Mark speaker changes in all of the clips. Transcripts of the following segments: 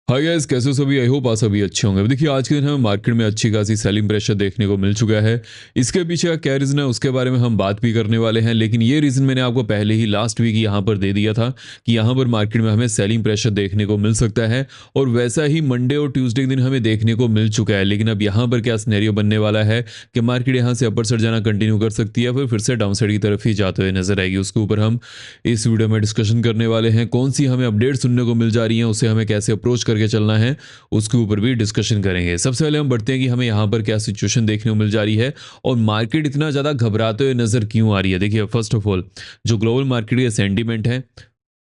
Speaker 1: Hi guys, कैसे हो सभी? आई होप आप सभी अच्छे होंगे। अब देखिए, आज के दिन हमें मार्केट में अच्छी खासी सेलिंग प्रेशर देखने को मिल चुका है। इसके पीछे का क्या रीज़न है उसके बारे में हम बात भी करने वाले हैं, लेकिन ये रीज़न मैंने आपको पहले ही लास्ट वीक यहाँ पर दे दिया था कि यहाँ पर मार्केट में हमें सेलिंग प्रेशर देखने को मिल सकता है, और वैसा ही मंडे और ट्यूसडे के दिन हमें देखने को मिल चुका है। लेकिन अब यहाँ पर क्या सिनेरियो बनने वाला है कि मार्केट यहाँ से अपर साइड जाना कंटिन्यू कर सकती है, फिर से डाउन साइड की तरफ ही जाते हुए नजर आएगी। उसके ऊपर हम इस वीडियो में डिस्कशन करने वाले हैं। कौन सी हमें अपडेट सुनने को मिल जा रही है, उसे हमें कैसे अप्रोच करके चलना है, उसके ऊपर भी डिस्कशन करेंगे। सबसे पहले हम बढ़ते हैं कि हमें यहाँ पर क्या सिचुएशन देखने को मिल जा रही है और मार्केट इतना ज़्यादा घबराते हुए नज़र क्यों आ रही है। देखिए, फर्स्ट ऑफ ऑल जो ग्लोबल मार्केट के सेंटीमेंट है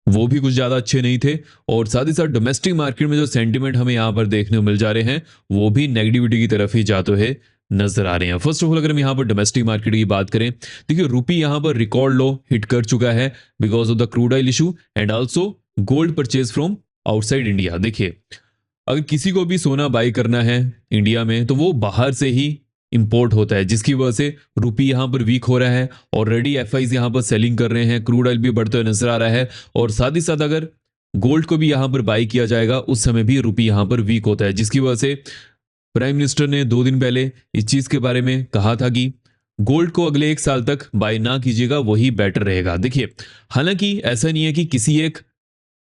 Speaker 1: वो भी कुछ ज़्यादा अच्छे नहीं थे, और साथ ही साथ डोमेस्टिक मार्केट में जो सेंटीमेंट हमें यहाँ पर देखने को मिल जा रहे हैं वो भी नेगेटिविटी की तरफ ही जाते हुए नजर आ रहे हैं। फर्स्ट ऑफ ऑल अगर हम यहाँ पर डोमेस्टिक मार्केट की बात करें, देखिए रुपी यहाँ पर रिकॉर्ड लो हिट कर चुका है because of the crude oil issue and also gold purchase from outside India. देखिए, अगर किसी को भी सोना बाई करना है इंडिया में तो वो बाहर से ही इंपोर्ट होता है, जिसकी वजह से रुपी यहाँ पर वीक हो रहा है। ऑलरेडी एफआईज यहाँ पर सेलिंग कर रहे हैं, क्रूड ऑयल भी बढ़ते हुए नजर आ रहा है, और साथ ही साथ अगर गोल्ड को भी यहाँ पर बाई किया जाएगा उस समय भी रुपी यहाँ पर वीक होता है, जिसकी वजह से प्राइम मिनिस्टर ने 2 दिन पहले इस चीज के बारे में कहा था कि गोल्ड को अगले 1 साल तक बाई ना कीजिएगा, वही बेटर रहेगा। देखिए, हालांकि ऐसा नहीं है कि किसी एक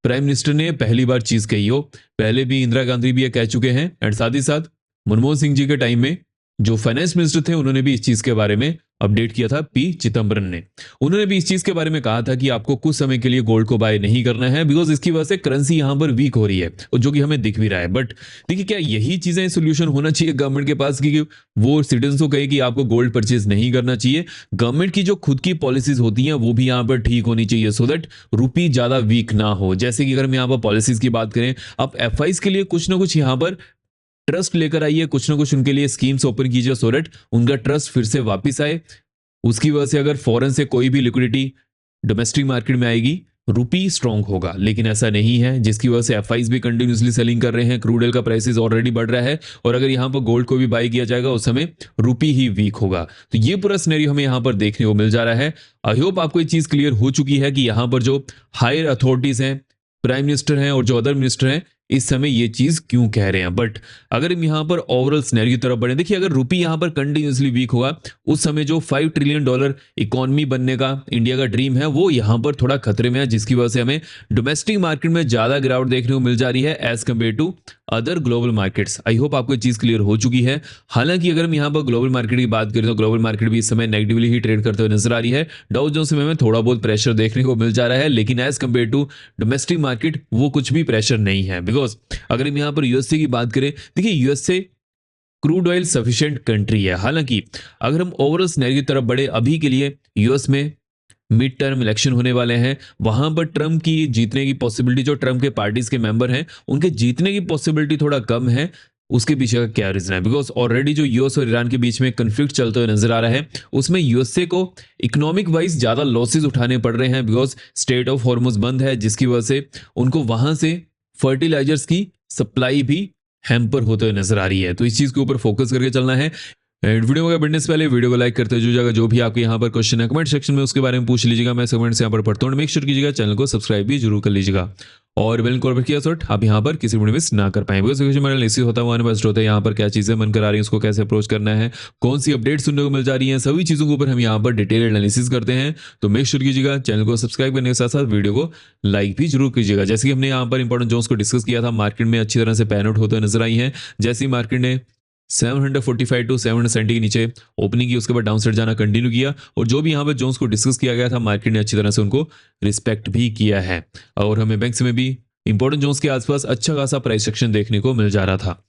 Speaker 1: प्राइम मिनिस्टर ने पहली बार चीज कही हो, पहले भी इंदिरा गांधी भी ये कह चुके हैं, एंड साथ ही साथ मनमोहन सिंह जी के टाइम में जो फाइनेंस मिनिस्टर थे उन्होंने भी इस चीज के बारे में अपडेट किया था, पी चिदम्बरम ने। उन्होंने भी इस चीज के बारे में कहा था कि आपको कुछ समय के लिए गोल्ड को बाय नहीं करना है बिकॉज इसकी वजह से करेंसी यहां पर वीक हो रही है, और जो कि हमें दिख भी रहा है। बट देखिए, क्या यही चीजें सोल्यूशन होना चाहिए गवर्नमेंट के पास कि वो सिटीजन को कहे कि आपको गोल्ड परचेज नहीं करना चाहिए? गवर्नमेंट की जो खुद की पॉलिसीज होती हैं वो भी यहाँ पर ठीक होनी चाहिए सो दैट रुपी ज्यादा वीक ना हो। जैसे कि अगर हम यहाँ पर पॉलिसीज की बात करें, आप एफआईज के लिए कुछ ना कुछ यहाँ पर ट्रस्ट लेकर आइए, कुछ ना कुछ उनके लिए स्कीम्स ओपन कीजिए सो दैट उनका ट्रस्ट फिर से वापस आए। उसकी वजह से अगर फॉरेन से कोई भी लिक्विडिटी डोमेस्टिक मार्केट में आएगी, रुपी स्ट्रांग होगा। लेकिन ऐसा नहीं है, जिसकी वजह से एफआईज भी कंटिन्यूसली सेलिंग कर रहे हैं, क्रूड ऑयल का प्राइसेस ऑलरेडी बढ़ रहा है, और अगर यहाँ पर गोल्ड को भी बाई किया जाएगा उस समय रुपी ही वीक होगा। तो ये पूरा सिनेरियो हमें यहाँ पर देखने को मिल जा रहा है। आई होप आपको ये चीज क्लियर हो चुकी है कि यहाँ पर जो हायर अथॉरिटीज हैं, प्राइम मिनिस्टर हैं और जो अदर मिनिस्टर हैं, इस समय ये चीज क्यों कह रहे हैं। बट अगर हम यहाँ पर ओवरऑल सिनेरियो की तरफ बढ़े, देखिए अगर रुपी यहाँ पर कंटिन्यूसली वीक होगा उस समय जो $5 ट्रिलियन इकोनॉमी बनने का इंडिया का ड्रीम है वो यहाँ पर थोड़ा खतरे में है, जिसकी वजह से हमें डोमेस्टिक मार्केट में ज्यादा गिरावट देखने को मिल जा रही है as compare to other global markets. I hope आपको ये चीज क्लियर हो चुकी है। हालांकि अगर हम यहाँ पर ग्लोबल मार्केट की बात करें तो ग्लोबल मार्केट भी इस समय नेगेटिवली ही ट्रेड करते हुए नजर आ रही है। डाउ जोन्स में हमें थोड़ा बहुत प्रेशर देखने को मिल जा रहा है, लेकिन as compare to domestic market वो कुछ भी प्रेशर नहीं है। बिकॉज अगर हम यहाँ पर यूएसए की बात करें, देखिए USA crude oil sufficient country है। हालांकि अगर हम ओवरऑल सिनेरियो की तरफ बढ़े, अभी के लिए यूएस में मिड टर्म इलेक्शन होने वाले हैं, वहां पर ट्रम्प की जीतने की पॉसिबिलिटी, जो ट्रम्प के पार्टीज के मेंबर हैं उनके जीतने की पॉसिबिलिटी थोड़ा कम है। उसके पीछे का क्या रीजन है? बिकॉज ऑलरेडी जो यूएस और ईरान के बीच में कंफ्लिक्ट चलते हुए नजर आ रहा है, उसमें यूएसए को इकोनॉमिक वाइज ज्यादा लॉसेज उठाने पड़ रहे हैं बिकॉज स्टेट ऑफ हॉर्मुज बंद है, जिसकी वजह से उनको वहां से फर्टिलाइजर्स की सप्लाई भी हैम्पर होते हुए नजर आ रही है। तो इस चीज के ऊपर फोकस करके चलना है। एंड वीडियो को बढ़ने से पहले वीडियो को लाइक करते हुए जो भी आपके यहाँ पर क्वेश्चन है कमेंट सेक्शन में उसके बारे में पूछ लीजिएगा, मैं कमेंट्स यहाँ पर पढ़ता हूँ। मेक श्योर कीजिएगा चैनल को सब्सक्राइब भी जरूर कर लीजिएगा और बेल कॉल पर किया सॉट आप यहाँ पर किसी वीडियो मिस ना कर पाएंगे। बिकॉज मेरा इसी होता हुआ बेस्ट होता है, यहाँ पर क्या चीजें मन करा रही है, उसको कैसे अप्रोच करना है, कौन सी अपडेट सुनने को मिल जा रही है, सभी चीजों के ऊपर हम यहाँ पर डिटेल एनालिसिस करते हैं। तो मेक श्योर कीजिएगा चैनल को सब्सक्राइब करने के साथ साथ वीडियो को लाइक भी जरूर कीजिएगा। जैसे कि हमने यहाँ पर इंपॉर्टेंट जोन्स को डिस्कस किया था, मार्केट में अच्छी तरह से पैन आउट होते नजर आई है। जैसे ही मार्केट ने 745 टू 770 के नीचे ओपनिंग की, उसके बाद डाउन साइड जाना कंटिन्यू किया, और जो भी यहाँ पर जोन्स को डिस्कस किया गया था मार्केट ने अच्छी तरह से उनको रिस्पेक्ट भी किया है, और हमें बैंक्स में भी इंपॉर्टेंट जोन्स के आसपास अच्छा खासा प्राइस सेक्शन देखने को मिल जा रहा था।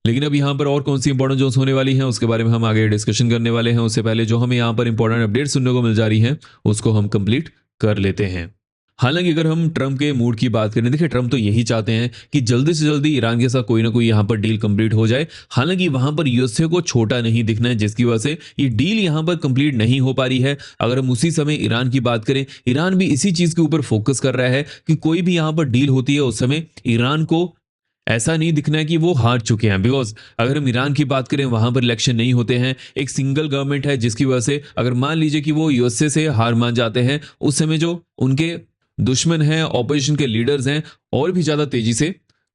Speaker 1: लेकिन अब यहाँ पर और कौन सी इंपॉर्टेंट जोन्स होने वाली हैं उसके बारे में हम आगे डिस्कशन करने वाले हैं। उससे पहले जो हमें यहाँ पर इंपॉर्टेंट अपडेट सुनने को मिल जा रही है उसको हम कंप्लीट कर लेते हैं। हालांकि अगर हम ट्रम्प के मूड की बात करें, देखिए ट्रम्प तो यही चाहते हैं कि जल्दी से जल्दी ईरान के साथ कोई ना कोई यहाँ पर डील कंप्लीट हो जाए। हालांकि वहां पर यूएसए को छोटा नहीं दिखना है, जिसकी वजह से ये डील यहाँ पर कंप्लीट नहीं हो पा रही है। अगर हम उसी समय ईरान की बात करें, ईरान भी इसी चीज के ऊपर फोकस कर रहा है कि कोई भी यहाँ पर डील होती है उस समय ईरान को ऐसा नहीं दिखना है कि वो हार चुके हैं। बिकॉज अगर हम ईरान की बात करें, वहां पर इलेक्शन नहीं होते हैं, एक सिंगल गवर्नमेंट है, जिसकी वजह से अगर मान लीजिए कि वो यूएसए से हार मान जाते हैं, उस समय जो उनके दुश्मन हैं, ऑपोजिशन के लीडर्स हैं, और भी ज्यादा तेजी से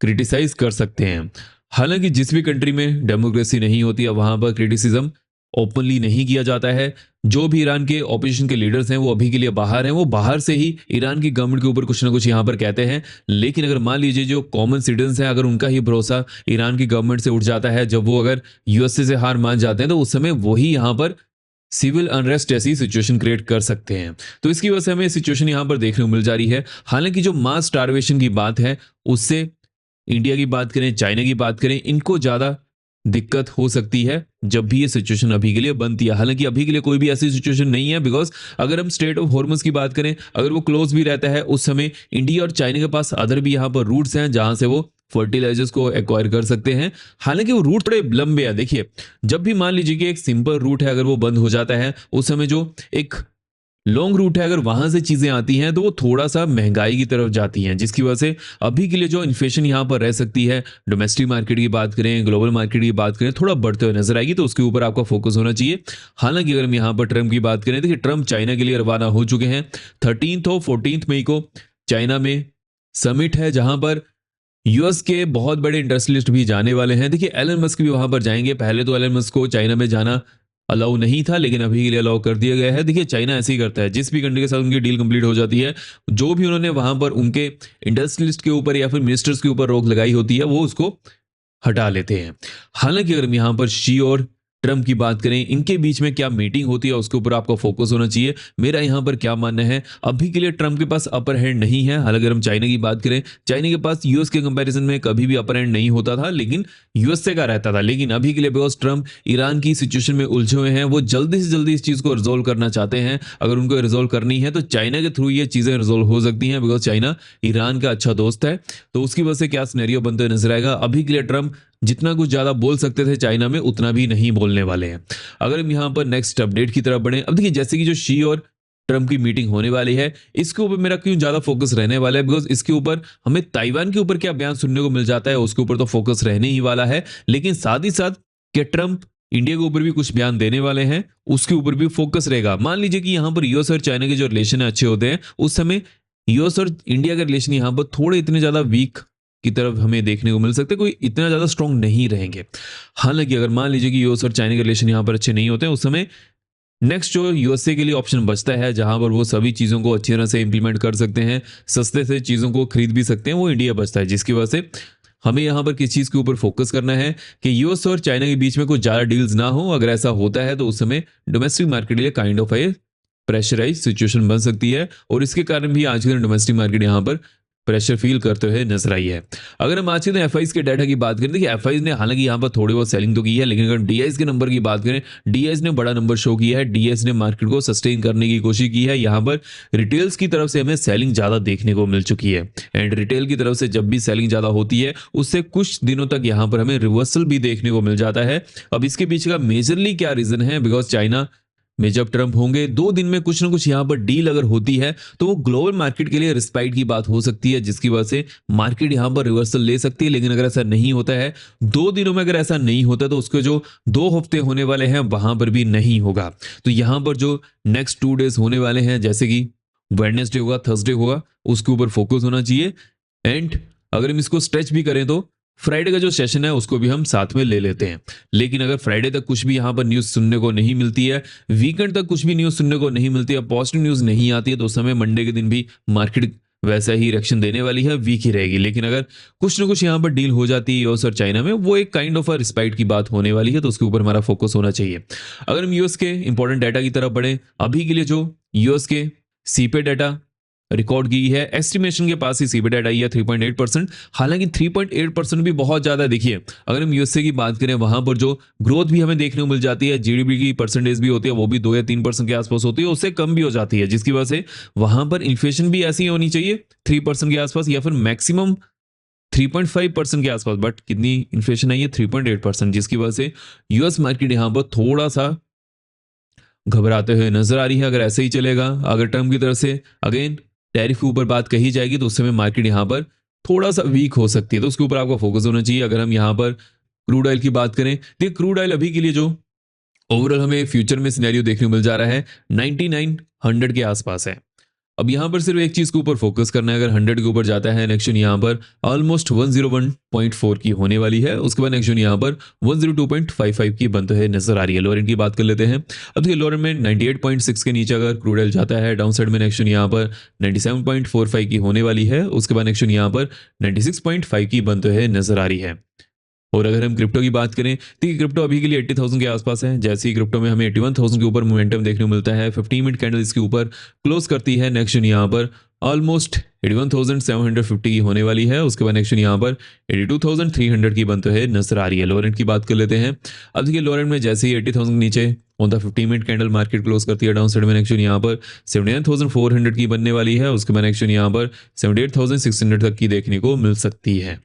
Speaker 1: क्रिटिसाइज कर सकते हैं। हालांकि जिस भी कंट्री में डेमोक्रेसी नहीं होती है वहां पर क्रिटिसिज्म ओपनली नहीं किया जाता है। जो भी ईरान के ऑपोजिशन के लीडर्स हैं वो अभी के लिए बाहर हैं, वो बाहर से ही ईरान की गवर्नमेंट के ऊपर कुछ ना कुछ यहाँ पर कहते हैं। लेकिन अगर मान लीजिए जो कॉमन सिटीजन्स हैं, अगर उनका ही भरोसा ईरान की गवर्नमेंट से उठ जाता है, जब वो अगर यूएसए से हार मान जाते हैं, तो उस समय वही यहाँ पर सिविल अनरेस्ट जैसी सिचुएशन क्रिएट कर सकते हैं। तो इसकी वजह से हमें सिचुएशन यहाँ पर देखने को मिल जा रही है। हालांकि जो मास स्टारवेशन की बात है, उससे इंडिया की बात करें, चाइना की बात करें, इनको ज़्यादा दिक्कत हो सकती है जब भी ये सिचुएशन अभी के लिए बनती है। हालांकि अभी के लिए कोई भी ऐसी सिचुएशन नहीं है, बिकॉज अगर हम स्ट्रेट ऑफ हॉर्मुज की बात करें, अगर वो क्लोज भी रहता है, उस समय इंडिया और चाइना के पास अदर भी यहाँ पर रूट्स हैं जहां से वो फर्टिलाइजर्स को एक्वायर कर सकते हैं। हालांकि वो रूट थोड़े लंबे हैं। देखिए, जब भी मान लीजिए कि एक सिंपल रूट है, अगर वो बंद हो जाता है, उस समय जो एक लॉन्ग रूट है, अगर वहां से चीजें आती हैं तो वो थोड़ा सा महंगाई की तरफ जाती हैं, जिसकी वजह से अभी के लिए जो इन्फ्लेशन यहां पर रह सकती है, डोमेस्टिक मार्केट की बात करें, ग्लोबल मार्केट की बात करें, थोड़ा बढ़ते हुए नजर आएगी। तो उसके ऊपर आपका फोकस होना चाहिए। हालांकि अगर हम यहां पर ट्रम्प की बात करें, देखिए ट्रम्प चाइना के लिए रवाना हो चुके हैं। 13 और 14 मई को चाइना में समिट है, जहां पर यूएस के बहुत बड़े इंडस्ट्रियलिस्ट भी जाने वाले हैं। देखिए एलन मस्क भी वहां पर जाएंगे। पहले तो एलन मस्क को चाइना में जाना अलाउ नहीं था, लेकिन अभी के लिए अलाउ कर दिया गया है। देखिए चाइना ऐसे ही करता है, जिस भी कंट्री के साथ उनकी डील कंप्लीट हो जाती है, जो भी उन्होंने वहां पर उनके इंडस्ट्रियलिस्ट के ऊपर या फिर मिनिस्टर्स के ऊपर रोक लगाई होती है, वो उसको हटा लेते हैं। हालांकि अगर हम यहाँ पर शी और ट्रम्प की बात करें, इनके बीच में क्या मीटिंग होती है उसके ऊपर आपका फोकस होना चाहिए। मेरा यहाँ पर क्या मानना है, अभी के लिए ट्रम्प के पास अपर हैंड नहीं है। हालांकि अगर हम चाइना की बात करें, चाइना के पास यूएस के कंपैरिजन में कभी भी अपर हैंड नहीं होता था, लेकिन यूएस से का रहता था। लेकिन अभी के लिए बिकॉज ट्रम्प ईरान की सिचुएशन में उलझे हुए हैं, वो जल्दी से जल्दी इस चीज को रिजोल्व करना चाहते हैं। अगर उनको रिजोल्व करनी है तो चाइना के थ्रू ये चीजें रिजोल्व हो सकती हैं, बिकॉज चाइना ईरान का अच्छा दोस्त है। तो उसकी वजह से क्या सिनेरियो बनते हुए नजर आएगा। अभी के लिए ट्रम्प जितना कुछ ज्यादा बोल सकते थे चाइना में, उतना भी नहीं बोलने वाले हैं। अगर हम यहां पर नेक्स्ट अपडेट की तरफ बढ़े, अब देखिए जैसे कि जो शी और ट्रम्प की मीटिंग होने वाली है, इसके ऊपर मेरा क्यों ज्यादा फोकस रहने वाला है, बिकॉज इसके ऊपर हमें ताइवान के ऊपर क्या बयान सुनने को मिल जाता है, उसके ऊपर तो फोकस रहने ही वाला है। लेकिन साथ ही साथ क्या ट्रम्प इंडिया के ऊपर भी कुछ बयान देने वाले हैं, उसके ऊपर भी फोकस रहेगा। मान लीजिए कि यहां पर यूएस और चाइना के जो रिलेशन अच्छे होते हैं, उस समय यूएस और इंडिया के रिलेशन यहां पर थोड़े इतने ज्यादा वीक की तरफ हमें देखने को मिल सकते, कोई इतना ज्यादा स्ट्रांग नहीं रहेंगे। हालांकि अगर मान लीजिए कि यूएस और चाइना के रिलेशन यहां पर अच्छे नहीं होते हैं, उस समय नेक्स्ट जो यूएसए के लिए ऑप्शन बचता है, जहां पर वो सभी चीजों को अच्छी तरह से इंप्लीमेंट कर सकते हैं, सस्ते से चीजों को खरीद भी सकते हैं, वो इंडिया बचता है। जिसकी वजह से हमें यहां पर किस चीज के ऊपर फोकस करना है कि यूएस और चाइना के बीच में कुछ ज्यादा डील्स ना हो। अगर ऐसा होता है तो उस समय डोमेस्टिक मार्केट के लिए kind of a pressurise situation बन सकती है, और इसके कारण भी आजकल डोमेस्टिक मार्केट यहां पर प्रेशर फील करते हुए नजर आई है। अगर हम आज के एफआईज के डाटा की बात करें, देखिए एफआईज ने हालांकि यहां पर थोड़ी बहुत सेलिंग तो की है, लेकिन अगर डीआईज के नंबर की बात करें, डीआईज ने बड़ा नंबर शो किया है। डीआईज ने मार्केट को सस्टेन करने की कोशिश की है। यहां पर रिटेल्स की तरफ से हमें सेलिंग ज्यादा देखने को मिल चुकी है, एंड रिटेल की तरफ से जब भी सेलिंग ज्यादा होती है, उससे कुछ दिनों तक यहां पर हमें रिवर्सल भी देखने को मिल जाता है। अब इसके पीछे का मेजरली क्या रीजन है, बिकॉज चाइना में जब ट्रम्प होंगे 2 दिन में कुछ ना कुछ यहां पर डील अगर होती है, तो वो ग्लोबल मार्केट के लिए रिस्पाइट की बात हो सकती है, जिसकी वजह से मार्केट यहां पर रिवर्सल ले सकती है। लेकिन अगर ऐसा नहीं होता है, 2 दिनों में अगर ऐसा नहीं होता, तो उसके जो 2 हफ्ते होने वाले हैं वहां पर भी नहीं होगा। तो यहां पर जो नेक्स्ट 2 डेज होने वाले हैं, जैसे कि वेडनेसडे होगा, थर्सडे होगा, उसके ऊपर फोकस होना चाहिए। एंड अगर हम इसको स्ट्रेच भी करें तो फ्राइडे का जो सेशन है उसको भी हम साथ में ले लेते हैं। लेकिन अगर फ्राइडे तक कुछ भी यहां पर न्यूज सुनने को नहीं मिलती है, वीकेंड तक कुछ भी न्यूज सुनने को नहीं मिलती है, पॉजिटिव न्यूज नहीं आती है, तो उस समय मंडे के दिन भी मार्केट वैसा ही रिएक्शन देने वाली है, वीक ही रहेगी। लेकिन अगर कुछ ना कुछ यहां पर डील हो जाती है यूएस और चाइना में, वो एक काइंड ऑफ अ रिस्पाइट की बात होने वाली है, तो उसके ऊपर हमारा फोकस होना चाहिए। अगर हम यूएस के इंपॉर्टेंट डाटा की तरफ बढ़े, अभी के लिए जो यूएस के सीपे डाटा रिकॉर्ड की है, एस्टिमेशन के पास ही सीपी डाटा आई है 3.8%। हालांकि 3.8% भी बहुत ज्यादा है। देखिए अगर हम यूएसए की बात करें, वहां पर जो ग्रोथ भी हमें देखने को मिल जाती है, जीडीपी की परसेंटेज भी होती है, वो भी 2 या 3% के आसपास होती है, उससे कम भी हो जाती है, जिसकी वजह से वहां पर इन्फ्लेशन भी ऐसी होनी चाहिए 3% के आसपास, या फिर मैक्सिमम 3.5% के आसपास। बट कितनी इन्फ्लेशन आई है, 3.8%, जिसकी वजह से यूएस मार्केट यहां पर थोड़ा सा घबराते हुए नजर आ रही है। अगर ऐसे ही चलेगा, अगर ट्रम्प की तरफ से अगेन टैरिफ के ऊपर बात कही जाएगी, तो उस समय मार्केट यहां पर थोड़ा सा वीक हो सकती है, तो उसके ऊपर आपको फोकस होना चाहिए। अगर हम यहां पर क्रूड ऑयल की बात करें, देखिए क्रूड ऑयल अभी के लिए जो ओवरऑल हमें फ्यूचर में सिनेरियो देखने को मिल जा रहा है 9900 के आसपास है। अब यहाँ पर सिर्फ एक चीज के ऊपर फोकस करना है। अगर 100 के ऊपर जाता है नेक्स्ट यहाँ पर ऑलमोस्ट 101.4 की होने वाली है। उसके बाद नेक्स्ट यहाँ पर 102.55 की बनते हुए नजर आ रही है। लोअर एंड की बात कर लेते हैं। अब देखिए लोअर में 98.6 के नीचे अगर क्रूड ऑयल जाता है, डाउन साइड में नेक्स्ट यहाँ पर 97.45 की होने वाली है। उसके बाद नेक्स्ट यहाँ पर 96.5 की बनते हुए नजर आ रही है। और अगर हम क्रिप्टो की बात करें तो ये क्रिप्टो अभी के लिए 80,000 के आसपास है। जैसे ही क्रिप्टो में हमें 81,000 के ऊपर मोमेंटम देखने को मिलता है, 15 मिनट कैंडल इसके ऊपर क्लोज करती है। नेक्स्ट यहाँ पर ऑलमोस्ट 81,750 की होने वाली है। उसके बाद नेक्स्ट यहाँ पर 82,300 की बनते हुए नजर आ रही है। लोअर एंड की बात कर लेते हैं। अब देखिए लोअर एंड में जैसे ही 80,000 के नीचे on the 15 minute candle market close करती है, डाउन साइड में नेक्स्ट यहाँ पर 79,400 की बनने वाली है। उसके बाद नेक्स्ट यहाँ पर 78,600 तक की देखने को मिल सकती है।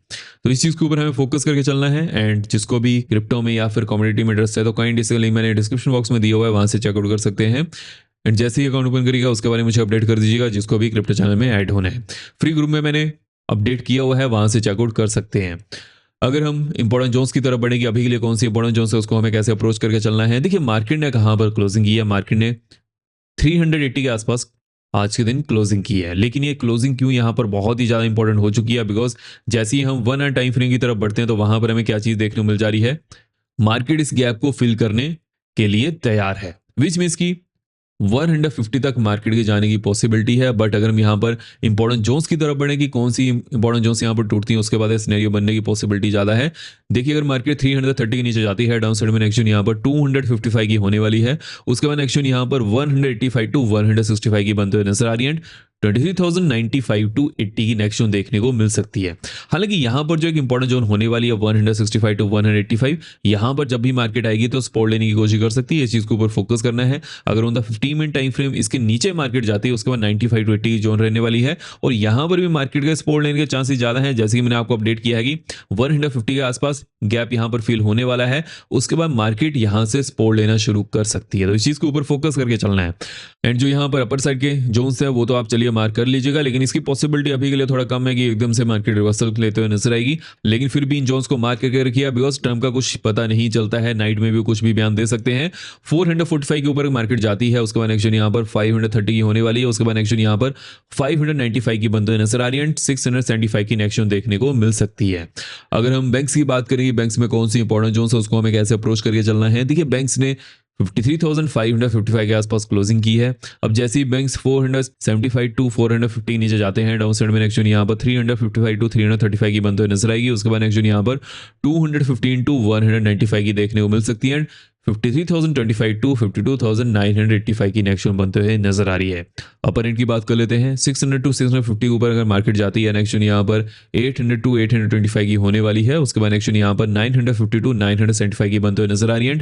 Speaker 1: तो इस चीज़ के ऊपर हमें फोकस करके चलना है। एंड जिसको भी क्रिप्टो में या फिर कम्युनिटी में इंटरेस्ट है तो कॉइन डिस्क का लिंक मैंने डिस्क्रिप्शन बॉक्स में दिया हुआ है, वहाँ से चेकआउट कर सकते हैं। एंड जैसे ही अकाउंट ओपन करिएगा उसके बारे में मुझे अपडेट कर दीजिएगा, जिसको भी क्रिप्टो चैनल में ऐड होना है। फ्री ग्रुप में मैंने अपडेट किया हुआ है, वहाँ से चेकआउट कर सकते हैं। अगर हम इंपॉर्टेंट जोन्स की तरफ बढ़ेंगे, अभी के लिए कौन सी इंपॉर्टेंट जोन्स है उसको हमें कैसे अप्रोच करके चलना है। देखिए मार्केट ने कहाँ पर क्लोजिंग की है, मार्केट ने 380 के आसपास आज के दिन क्लोजिंग की है। लेकिन ये क्लोजिंग क्यों यहाँ पर बहुत ही ज़्यादा इंपॉर्टेंट हो चुकी है, बिकॉज जैसे ही हम 1 आवर टाइम फ्रेम की तरफ बढ़ते हैं तो वहाँ पर हमें क्या चीज़ देखने को मिल जा रही है, मार्केट इस गैप को फिल करने के लिए तैयार है, विच मीन्स की 150 तक मार्केट के जाने की पॉसिबिलिटी है। बट अगर हम यहाँ पर इंपॉर्टेंट जोन्स की तरफ बढ़े कि कौन सी इंपॉर्टेंट जोन्स यहाँ पर टूटती हैं, उसके बाद सिनेरियो बनने की पॉसिबिलिटी ज़्यादा है। देखिए अगर मार्केट 330 के नीचे जाती है, डाउन साइड में एक्शन यहाँ पर 255 की होने वाली है। उसके बाद एक्शन यहाँ पर 185 टू 165 की बनते हुए नजर आ रही है। 23,095 टू 80 की नेक्स्ट जोन देखने को मिल सकती है। हालांकि यहाँ पर जो एक इंपॉर्टेंट जोन होने वाली है 165 टू 185, यहाँ पर जब भी मार्केट आएगी तो स्पॉट लेने की कोशिश कर सकती है। इस चीज के ऊपर फोकस करना है। अगर on the 15 minute time frame इसके नीचे मार्केट जाती है उसके बाद 95 टू 80 की जोन रहने वाली है। और यहाँ पर भी मार्केट का स्पॉट लेने के चांसेस ज्यादा है। जैसे कि मैंने आपको अपडेट किया है कि 150 के आसपास गैप यहाँ पर फील होने वाला है, उसके बाद मार्केट यहाँ से स्पॉट लेना शुरू कर सकती है। तो इस चीज के ऊपर फोकस करके चलना है। एंड जो यहाँ पर अपर साइड के जोन्स है वो तो आप चलिए मार्क कर लीजिएगा, लेकिन इसकी पॉसिबिलिटी अभी के लिए थोड़ा कम है कि एकदम से मार्केट रिवर्सल लेते हुए नजर आएगी। लेकिन फिर भी इन जोन्स को मार्क करके रखिए, बिकॉज टर्म का कुछ पता नहीं चलता है, नाइट में भी कुछ भी बयान दे सकते हैं। 445 के ऊपर मार्केट जाती है, उसके बाद एक्शन यहाँ पर 530 की होने वाली है। उसके बाद एक्शन यहाँ पर 595 की बनते हुए नजर आ रही है एंड 675 की एक्शन देखने को मिल सकती है। अगर हम बैंक्स की बात करेंगे, बैंक्स में कौन सी इंपॉर्टेंट जोन्स है उसको हमें कैसे अप्रोच करके चलना है। देखिए बैंक्स ने 53,555 के आसपास क्लोजिंग की है। अब जैसे ही बैंक्स 475 टू 450 नीचे जाते हैं, डाउन साइड में एक्शन यहाँ पर 355 टू 335 की बनते हुए नजर आएगी। उसके बाद एक्शन यहाँ पर 215 टू 195 की देखने को मिल सकती है। 53,025 टू 52,985 की नेक्स्ट बनते हुए नजर आ रही है। अपर एंड की बात कर लेते हैं। 600 टू 650 के ऊपर अगर मार्केट जाती है, नेक्स्ट यहाँ पर 800 टू 825 की होने वाली है। उसके बाद नेक्स्ट यहाँ पर 950 टू 975 की बनते हुए नजर आ रही है।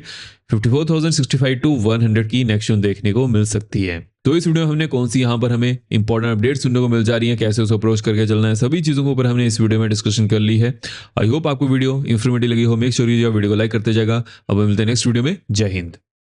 Speaker 1: 54,065 टू 100 की नेक्स्ट देखने को मिल सकती है। तो इस वीडियो में हमने कौन सी यहाँ पर हमें इंपॉर्टेंट अपडेट सुनने को मिल जा रही है, कैसे उसे अप्रोच करके चलना है, सभी चीजों के ऊपर हमने इस वीडियो में डिस्कशन कर ली है। आई होप आपको वीडियो इन्फॉर्मेटिव लगी हो। मेक श्योर वीडियो को लाइक करते जाएगा। अब मिलते हैं नेक्स्ट वीडियो में। जय हिंद।